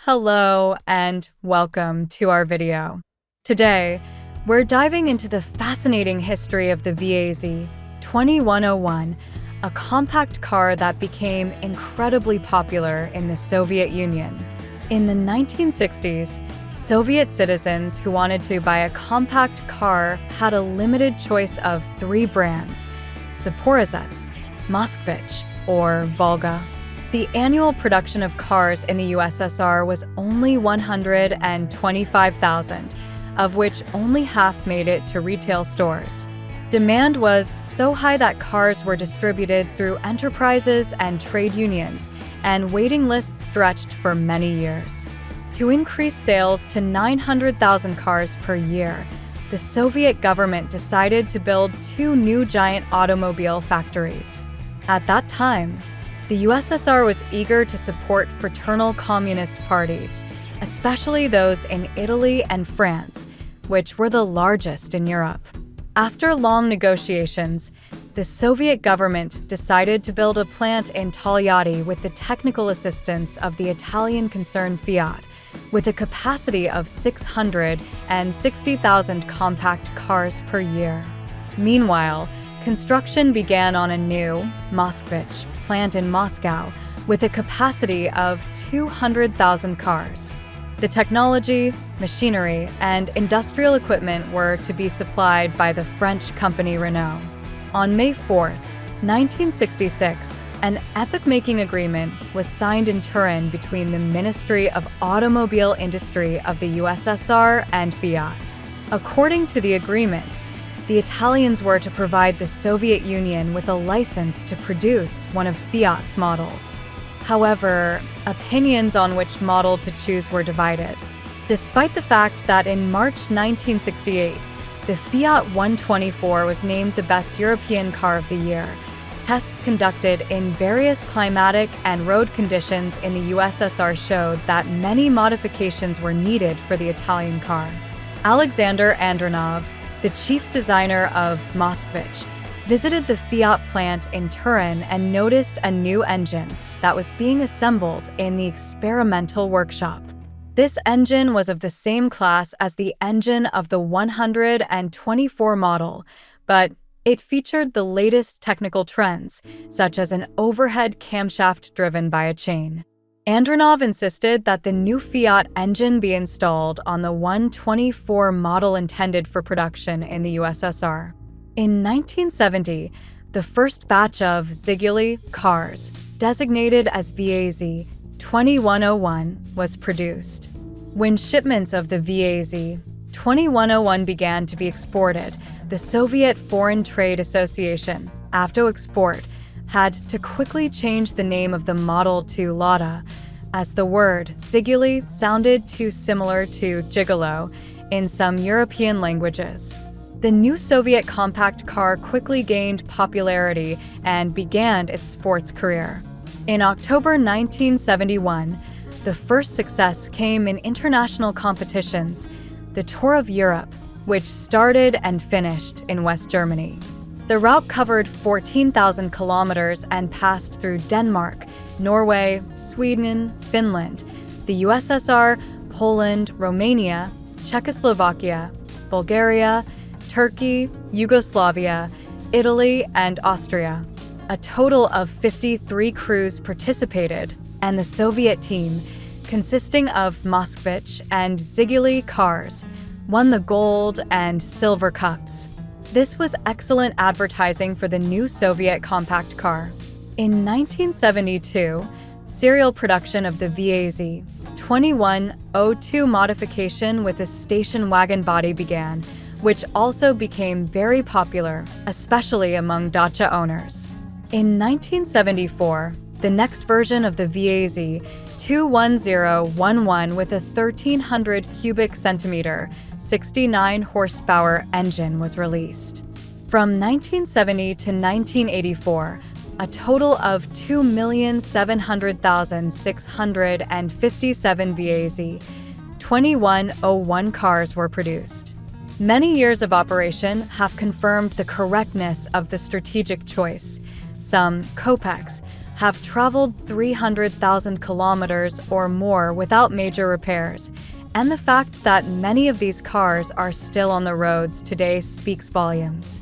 Hello and welcome to our video. Today, we're diving into the fascinating history of the VAZ2101, a compact car that became incredibly popular in the Soviet Union. In the 1960s, Soviet citizens who wanted to buy a compact car had a limited choice of three brands: Zaporozhets, Moskvich, or Volga. The annual production of cars in the USSR was only 125,000, of which only half made it to retail stores. Demand was so high that cars were distributed through enterprises and trade unions, and waiting lists stretched for many years. To increase sales to 900,000 cars per year, the Soviet government decided to build two new giant automobile factories. At that time, the USSR was eager to support fraternal communist parties, especially those in Italy and France, which were the largest in Europe. After long negotiations, the Soviet government decided to build a plant in Togliatti with the technical assistance of the Italian concern Fiat, with a capacity of 660,000 compact cars per year. Meanwhile, construction began on a new, Moskvich, plant in Moscow with a capacity of 200,000 cars. The technology, machinery, and industrial equipment were to be supplied by the French company Renault. On May 4, 1966, an epoch-making agreement was signed in Turin between the Ministry of Automobile Industry of the USSR and Fiat. According to the agreement, the Italians were to provide the Soviet Union with a license to produce one of Fiat's models. However, opinions on which model to choose were divided. Despite the fact that in March 1968, the Fiat 124 was named the best European car of the year, tests conducted in various climatic and road conditions in the USSR showed that many modifications were needed for the Italian car. Alexander Andronov, the chief designer of Moskvich, visited the Fiat plant in Turin and noticed a new engine that was being assembled in the experimental workshop. This engine was of the same class as the engine of the 124 model, but it featured the latest technical trends, such as an overhead camshaft driven by a chain. Andronov insisted that the new Fiat engine be installed on the 124 model intended for production in the USSR. In 1970, the first batch of Zhiguli cars, designated as VAZ2101, was produced. When shipments of the VAZ2101 began to be exported, the Soviet Foreign Trade Association, Avto Export, had to quickly change the name of the model to Lada, as the word Zhiguli sounded too similar to gigolo in some European languages. The new Soviet compact car quickly gained popularity and began its sports career. In October 1971, the first success came in international competitions, the Tour of Europe, which started and finished in West Germany. The route covered 14,000 kilometers and passed through Denmark, Norway, Sweden, Finland, the USSR, Poland, Romania, Czechoslovakia, Bulgaria, Turkey, Yugoslavia, Italy, and Austria. A total of 53 crews participated, and the Soviet team, consisting of Moskvich and Zhiguli cars, won the gold and silver cups. This was excellent advertising for the new Soviet compact car. In 1972, serial production of the VAZ2102 modification with a station wagon body began, which also became very popular, especially among dacha owners. In 1974, the next version of the VAZ21011 with a 1,300 cubic centimeter, 69 horsepower engine was released. From 1970 to 1984, a total of 2,700,657 VAZ2101 cars were produced. Many years of operation have confirmed the correctness of the strategic choice. Some kopeiks, have traveled 300,000 kilometers or more without major repairs, and the fact that many of these cars are still on the roads today speaks volumes.